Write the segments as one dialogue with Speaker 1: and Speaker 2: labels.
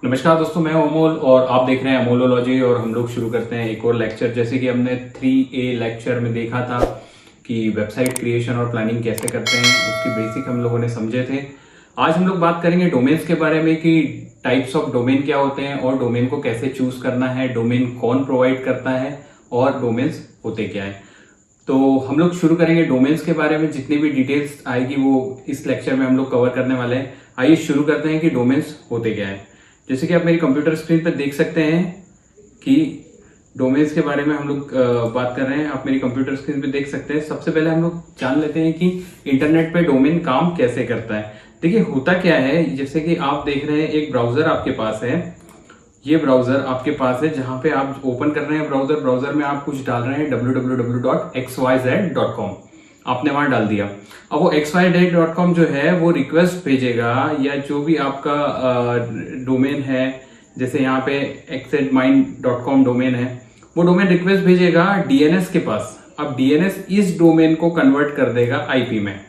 Speaker 1: नमस्कार दोस्तों, मैं हूं अमोल और आप देख रहे हैं अमोलोलॉजी। और हम लोग शुरू करते हैं एक और लेक्चर। जैसे कि हमने 3A लेक्चर में देखा था कि वेबसाइट क्रिएशन और प्लानिंग कैसे करते हैं, उसकी बेसिक हम लोगों ने समझे थे। आज हम लोग बात करेंगे डोमेन्स के बारे में कि टाइप्स ऑफ डोमेन क्या होते हैं और डोमेन को कैसे चूज करना है, डोमेन कौन प्रोवाइड करता है और डोमेन्स होते क्या है। तो हम लोग शुरू करेंगे डोमेन्स के बारे में। जितनी भी डिटेल्स आएगी वो इस लेक्चर में हम लोग कवर करने वाले हैं। आइए शुरू करते हैं कि डोमेन्स होते क्या है। जैसे कि आप मेरी कंप्यूटर स्क्रीन पर देख सकते हैं कि डोमेन्स के बारे में हम लोग बात कर रहे हैं। आप मेरी कंप्यूटर स्क्रीन पे देख सकते हैं। सबसे पहले हम लोग जान लेते हैं कि इंटरनेट पे डोमेन काम कैसे करता है। देखिए होता क्या है, जैसे कि आप देख रहे हैं एक ब्राउजर आपके पास है। ये ब्राउजर आपके पास है, जहां पे आप ओपन कर रहे हैं ब्राउजर में आप कुछ डाल रहे हैं www.xyz.com। आपने वहां डाल दिया। अब वो xyz.com जो है वो रिक्वेस्ट भेजेगा, या जो भी आपका डोमेन है, जैसे यहाँ पे xzmind.com डोमेन है, वो डोमेन रिक्वेस्ट भेजेगा डीएनएस के पास। अब डीएनएस इस डोमेन को कन्वर्ट कर देगा आईपी में।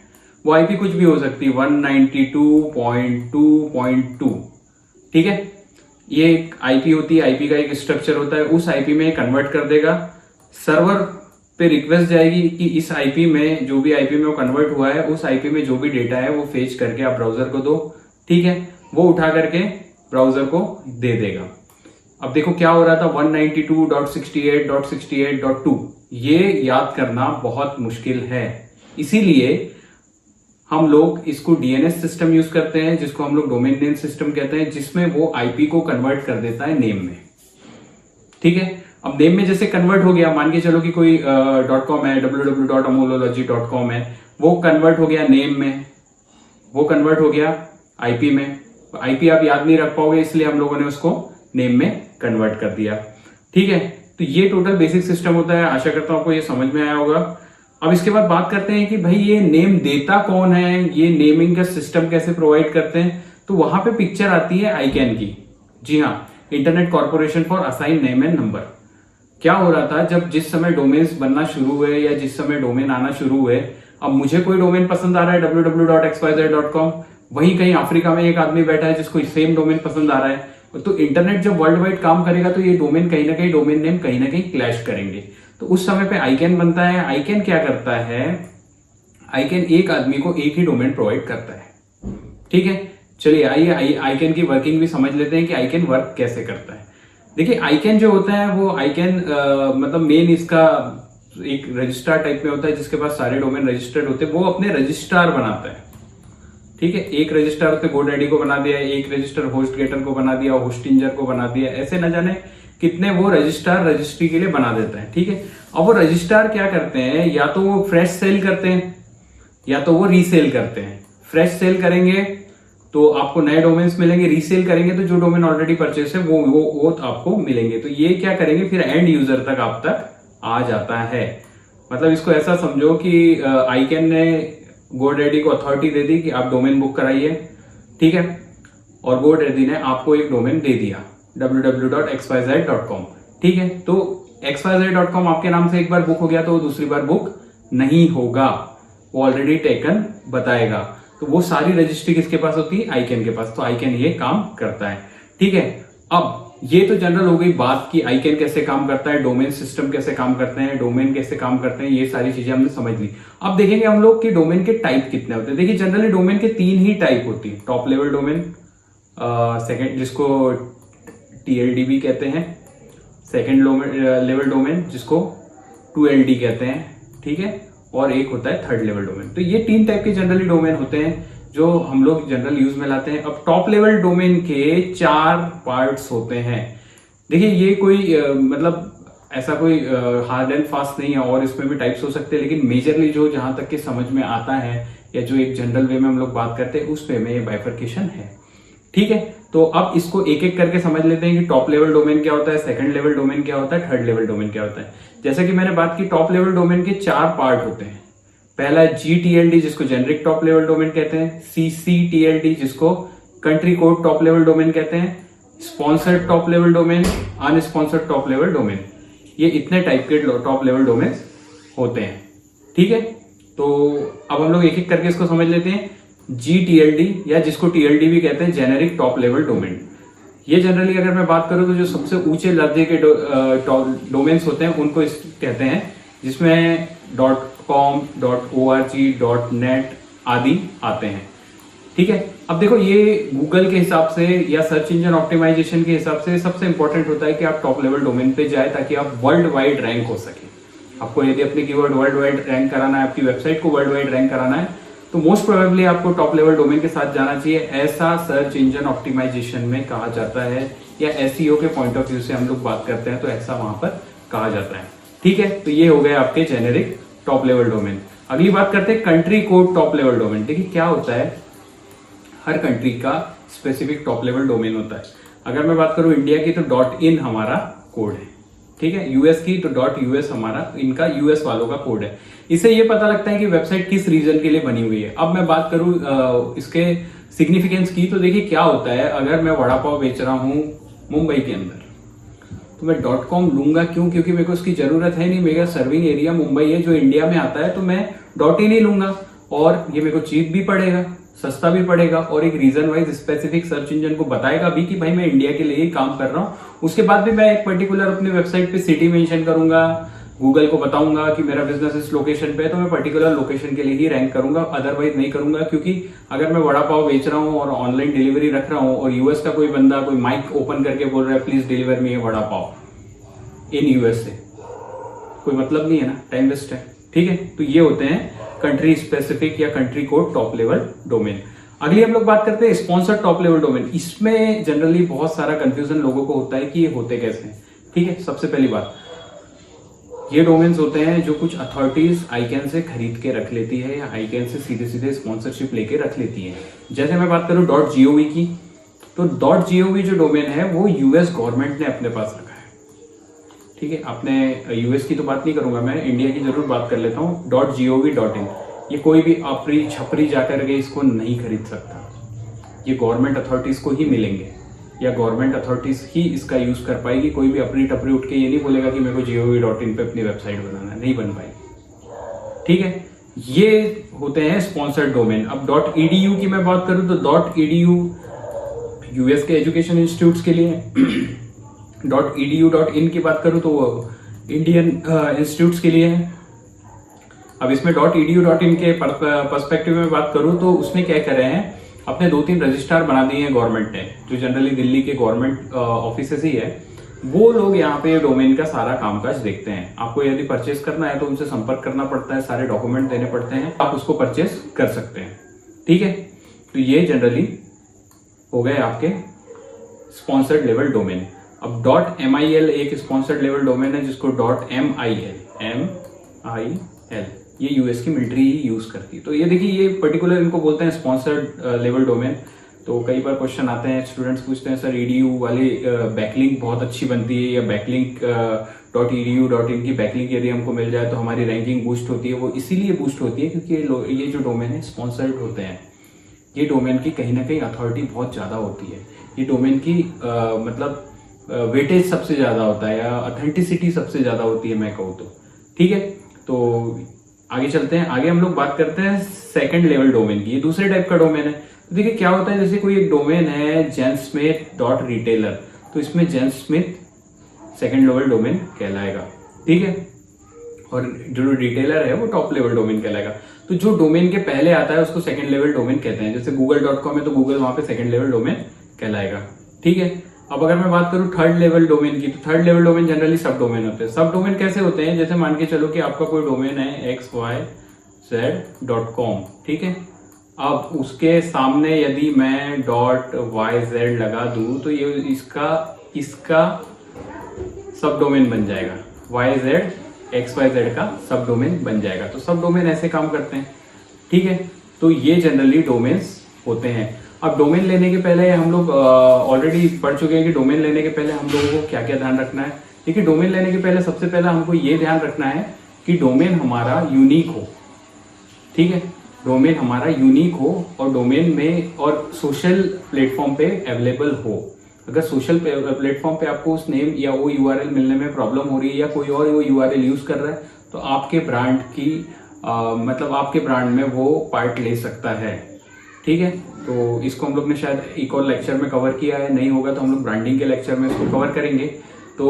Speaker 1: वो आईपी कुछ भी हो सकती है, 192.2.2। ठीक है, ये एक आईपी होती है, आईपी का एक स्ट्रक्चर होता है। उस आईपी में कन्वर्ट कर देगा। सर्वर पे रिक्वेस्ट जाएगी कि इस आईपी में, जो भी आईपी में वो कन्वर्ट हुआ है, उस आईपी में जो भी डेटा है वो फेच करके आप ब्राउजर को दो। ठीक है, वो उठा करके ब्राउजर को दे देगा। अब देखो क्या हो रहा था, 192.68.68.2 ये याद करना बहुत मुश्किल है। इसीलिए हम लोग इसको डीएनएस सिस्टम यूज करते हैं, जिसको हम लोग डोमेन नेम सिस्टम कहते हैं, जिसमें वो आईपी को कन्वर्ट कर देता है नेम में। ठीक है, अब नेम में जैसे कन्वर्ट हो गया, मान के चलो कि कोई .com है, www.amolology.com है, वो कन्वर्ट हो गया नेम में, वो कन्वर्ट हो गया आईपी में। आईपी आप याद नहीं रख पाओगे, इसलिए हम लोगों ने उसको नेम में कन्वर्ट कर दिया। ठीक है, तो ये टोटल बेसिक सिस्टम होता है। आशा करता हूं आपको ये समझ में आया होगा। अब इसके बाद बात करते हैं कि भाई ये नेम देता कौन है, ये नेमिंग का सिस्टम कैसे प्रोवाइड करते हैं। तो वहां पे पिक्चर आती है आईकैन की। जी हाँ, internet corporation for assign name and number. क्या हो रहा था, जब जिस समय डोमेन्स बनना शुरू हुए या जिस समय डोमेन आना शुरू हुए, अब मुझे कोई डोमेन पसंद आ रहा है www.xyz.com, वहीं कहीं अफ्रीका में एक आदमी बैठा है जिसको सेम डोमेन पसंद आ रहा है। तो इंटरनेट जब वर्ल्ड वाइड काम करेगा तो ये डोमेन कहीं ना कहीं, डोमेन नेम कहीं ना कहीं क्लैश करेंगे। तो उस समय पे आईकैन बनता है। आईकैन क्या करता है, आईकैन एक आदमी को एक ही डोमेन प्रोवाइड करता है। ठीक है, चलिए आइए आईकैन की वर्किंग भी समझ लेते हैं कि आईकैन वर्क कैसे करता है। देखिए आईकैन जो होता है वो आईकैन मतलब मेन इसका एक रजिस्ट्रार टाइप में होता है, जिसके पास सारे डोमेन रजिस्टर्ड होते हैं। वो अपने रजिस्ट्रार बनाता है। ठीक है, एक रजिस्टर उसने GoDaddy को बना दिया, एक रजिस्टर HostGator को बना दिया, होस्टिंजर को बना दिया, ऐसे न जाने कितने वो रजिस्ट्रार रजिस्ट्री के लिए बना देता है। ठीक है, अब वो रजिस्ट्रार क्या करते हैं, या तो वो फ्रेश सेल करते हैं या तो वो रीसेल करते हैं। फ्रेश सेल करेंगे तो आपको नए डोमेन्स मिलेंगे, रीसेल करेंगे तो जो डोमेन ऑलरेडी परचेस है वो आपको मिलेंगे। तो ये क्या करेंगे, फिर एंड यूजर तक आप तक आ जाता है। मतलब इसको ऐसा समझो कि आईकैन ने GoDaddy को अथॉरिटी दे दी कि आप डोमेन बुक कराइए। ठीक है, और GoDaddy ने आपको एक डोमेन दे दिया www.xyz.com। ठीक है, तो xyz.com आपके नाम से एक बार बुक हो गया तो वो दूसरी बार बुक नहीं होगा, वो ऑलरेडी टेकन बताएगा। तो वो सारी रजिस्ट्री किसके पास होती है, आईकैन के पास। तो आईकैन ये काम करता है। ठीक है, अब ये तो जनरल हो गई बात कि आईकैन कैसे काम करता है, डोमेन सिस्टम कैसे काम करते हैं, डोमेन कैसे काम करते हैं, ये सारी चीजें हमने समझ ली। अब देखेंगे हम लोग कि डोमेन के टाइप कितने होते हैं। देखिए जनरली डोमेन के 3 ही टाइप होती है। टॉप लेवल डोमेन, सेकेंड जिसको TLD भी कहते हैं, सेकेंड लेवल डोमेन जिसको 2LD कहते हैं। ठीक है, और एक होता है थर्ड लेवल डोमेन। तो ये 3 टाइप के जनरली डोमेन होते हैं जो हम लोग जनरल यूज में लाते हैं। अब टॉप लेवल डोमेन के 4 पार्ट्स होते हैं। देखिए ये कोई मतलब ऐसा कोई हार्ड एंड फास्ट नहीं है, और इसमें भी टाइप्स हो सकते हैं, लेकिन मेजरली जो जहां तक के समझ में आता है या जो एक जनरल वे में हम लोग बात करते हैं उस वे में ये बाइफर्केशन है। ठीक है, तो अब इसको एक एक करके समझ लेते हैं कि टॉप लेवल डोमेन क्या होता है, सेकंड लेवल डोमेन क्या होता है, थर्ड लेवल डोमेन क्या होता है। जैसा कि मैंने बात की, टॉप लेवल डोमेन के 4 पार्ट होते हैं। पहला GTLD जिसको जेनरिक टॉप लेवल डोमेन कहते हैं, CCTLD जिसको country code top level domain कहते हैं, sponsored top level domain, unsponsored top level domain. ये इतने टाइप के टॉप लेवल डोमेन होते हैं। ठीक है, तो अब हम लोग एक एक करके इसको समझ लेते हैं। GTLD या जिसको TLD भी कहते हैं, जेनेरिक टॉप लेवल डोमेन, ये जनरली अगर मैं बात करूं तो जो सबसे ऊंचे दर्जे के डोमेन्स होते हैं उनको कहते हैं, जिसमें .com, .org, .net आदि आते हैं। ठीक है, अब देखो ये गूगल के हिसाब से या सर्च इंजन ऑप्टिमाइजेशन के हिसाब से सबसे इंपॉर्टेंट होता है कि आप टॉप लेवल डोमेन पे जाए ताकि आप वर्ल्ड वाइड रैंक हो सके। आपको यदि अपने कीवर्ड वर्ल्ड वाइड रैंक कराना है, आपकी वेबसाइट को वर्ल्ड वाइड रैंक कराना है, तो मोस्ट प्रोबेबली आपको टॉप लेवल डोमेन के साथ जाना चाहिए, ऐसा सर्च इंजन ऑप्टिमाइजेशन में कहा जाता है, या एसईओ के पॉइंट ऑफ व्यू से हम लोग बात करते हैं तो ऐसा वहां पर कहा जाता है। ठीक है, तो ये हो गए आपके जेनेरिक टॉप लेवल डोमेन। अगली बात करते हैं country code top level domain. देखिए क्या होता है, हर कंट्री का स्पेसिफिक टॉप लेवल डोमेन होता है। अगर मैं बात करूं इंडिया की तो .in हमारा कोड है। ठीक है, यूएस की तो .us हमारा, इनका यूएस वालों का कोड है। इससे ये पता लगता है कि वेबसाइट किस रीजन के लिए बनी हुई है। अब मैं बात करूं इसके सिग्निफिकेंस की, तो देखिए क्या होता है, अगर मैं वड़ा पाव बेच रहा हूं मुंबई के अंदर तो मैं .com लूंगा, क्यों? क्योंकि मेरे को उसकी जरूरत है नहीं, मेरा सर्विंग एरिया मुंबई है जो इंडिया में आता है, तो मैं .in ही लूंगा और ये मेरे को चीप भी पड़ेगा, सस्ता भी पड़ेगा और एक region wise specific search engine को बताएगा भी कि भाई मैं इंडिया के लिए ही काम कर रहा हूं। उसके बाद भी मैं एक पर्टिकुलर अपनी वेबसाइट पे सिटी मेंशन करूंगा, गूगल को बताऊंगा कि मेरा बिजनेस इस लोकेशन पे है, तो मैं पर्टिकुलर लोकेशन के लिए ही रैंक करूंगा, अदरवाइज नहीं करूंगा। क्योंकि अगर मैं वड़ा पाव बेच रहा हूं और ऑनलाइन डिलीवरी रख रहा हूं और यूएस का कोई बंदा कोई माइक ओपन करके बोल रहा है please deliver me vada pav in US से, कोई मतलब नहीं है ना, टाइम वेस्ट है। ठीक है, तो ये होते हैं कंट्री स्पेसिफिक या country code top level domain. अगली हम लोग बात करते हैं स्पॉन्सर्ड टॉप लेवल डोमेन। इसमें जनरली बहुत सारा कंफ्यूजन लोगों को होता है कि ये होते कैसे हैं। ठीक है, सबसे पहली बात, ये डोमेन्स होते हैं जो कुछ अथॉरिटीज आईकैन से खरीद के रख लेती है या आईकैन से सीधे सीधे स्पॉन्सरशिप लेके रख लेती है। जैसे मैं बात करूं .gov की, तो .gov जो डोमेन है वो यूएस गवर्नमेंट ने अपने पास रखा है। ठीक है, अपने यूएस की तो बात नहीं करूंगा मैं, इंडिया की जरूर बात कर लेता हूँ। .gov.in ये कोई भी अपरी छपरी जाकर के इसको नहीं खरीद सकता, ये गवर्नमेंट अथॉरिटीज को ही मिलेंगे या गवर्नमेंट अथॉरिटीज ही इसका यूज कर पाएगी। कोई भी अपनी टपरी उठ के ये नहीं बोलेगा कि मेरे को gov.in पे अपनी वेबसाइट बनाना है, नहीं बन पाएगी। ठीक है, ये होते हैं स्पॉन्सर्ड डोमेन। अब .edu की मैं बात करूं तो .edu यूएस के एजुकेशन इंस्टीट्यूट्स के लिए, .edu.in की बात करूं तो इंडियन इंस्टीट्यूट्स के लिए है। अब इसमें .edu.in के पर्सपेक्टिव में बात करूं तो उसने क्या करे हैं, अपने 2-3 रजिस्ट्रार बना दिए हैं गवर्नमेंट ने, जो जनरली दिल्ली के गवर्नमेंट ऑफिसेस ही है। वो लोग यहाँ पे डोमेन का सारा कामकाज देखते हैं। आपको यदि परचेस करना है तो उनसे संपर्क करना पड़ता है, सारे डॉक्यूमेंट देने पड़ते हैं, आप उसको परचेस कर सकते हैं। ठीक है, तो ये जनरली हो गए आपके स्पॉन्सर्ड लेवल डोमेन। अब .mil एक स्पॉन्सर्ड लेवल डोमेन है जिसको .mil ये यूएस की मिलिट्री ही यूज करती है। तो ये देखिए, ये पर्टिकुलर इनको बोलते हैं स्पॉन्सर्ड लेवल डोमेन। तो कई बार क्वेश्चन आते हैं, स्टूडेंट्स पूछते हैं सर edu वाली बैकलिंक बहुत अच्छी बनती है या बैकलिंक .edu.in की बैकलिंक यदि हमको मिल जाए तो हमारी रैंकिंग बूस्ट होती है। वो इसीलिए बूस्ट होती है क्योंकि ये जो डोमेन है स्पॉन्सर्ड होते हैं। ये डोमेन की कहीं ना कहीं अथॉरिटी बहुत ज्यादा होती है, ये डोमेन की मतलब वेटेज सबसे ज्यादा होता है या ऑथेंटिसिटी सबसे ज्यादा होती है मैं कहूँ तो। ठीक है, तो आगे चलते हैं। आगे हम लोग बात करते हैं सेकंड लेवल डोमेन की। ये दूसरे टाइप का डोमेन है। तो देखिए क्या होता है, जैसे कोई एक डोमेन है jensmith.retailer, तो इसमें जेंसस्मिथ सेकंड लेवल डोमेन कहलाएगा। ठीक है, और जो रिटेलर है वो टॉप लेवल डोमेन कहलाएगा। तो जो डोमेन के पहले आता है उसको सेकंड लेवल डोमेन कहते हैं। जैसे google.com है तो गूगल वहां पे सेकंड लेवल डोमेन कहलाएगा। ठीक है, अब अगर मैं बात करूं थर्ड लेवल डोमेन की, तो थर्ड लेवल डोमेन जनरली सब डोमेन होते हैं। सब डोमेन कैसे होते हैं, जैसे मान के चलो कि आपका कोई डोमेन है xyz.com। ठीक है, अब उसके सामने यदि मैं .yz लगा दूं तो ये इसका सब डोमेन बन जाएगा, xyz का सब डोमेन बन जाएगा। तो सब डोमेन ऐसे काम करते हैं। ठीक है, तो ये जनरली डोमेन्स होते हैं। अब डोमेन लेने के पहले हम लोग ऑलरेडी पढ़ चुके हैं कि डोमेन लेने के पहले हम लोगों को क्या क्या ध्यान रखना है। देखिए, डोमेन लेने के पहले सबसे पहला हमको ये ध्यान रखना है कि डोमेन हमारा यूनिक हो। ठीक है, डोमेन हमारा यूनिक हो और डोमेन में और सोशल प्लेटफॉर्म पे अवेलेबल हो। अगर सोशल प्लेटफॉर्म पे आपको उस नेम या वो यूआरएल मिलने में प्रॉब्लम हो रही है या कोई और वो यूआरएल यूज कर रहा है तो आपके ब्रांड की मतलब आपके ब्रांड में वो पार्ट ले सकता है। ठीक है, तो इसको हम लोग ने शायद एक और लेक्चर में कवर किया है, नहीं होगा तो हम लोग ब्रांडिंग के लेक्चर में इसको कवर करेंगे। तो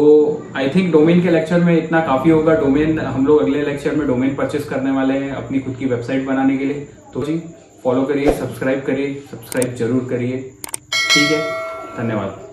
Speaker 1: आई थिंक डोमेन के लेक्चर में इतना काफ़ी होगा। डोमेन हम लोग अगले लेक्चर में डोमेन परचेस करने वाले हैं अपनी खुद की वेबसाइट बनाने के लिए। तो जी फॉलो करिए, सब्सक्राइब करिए, सब्सक्राइब जरूर करिए। ठीक है, धन्यवाद।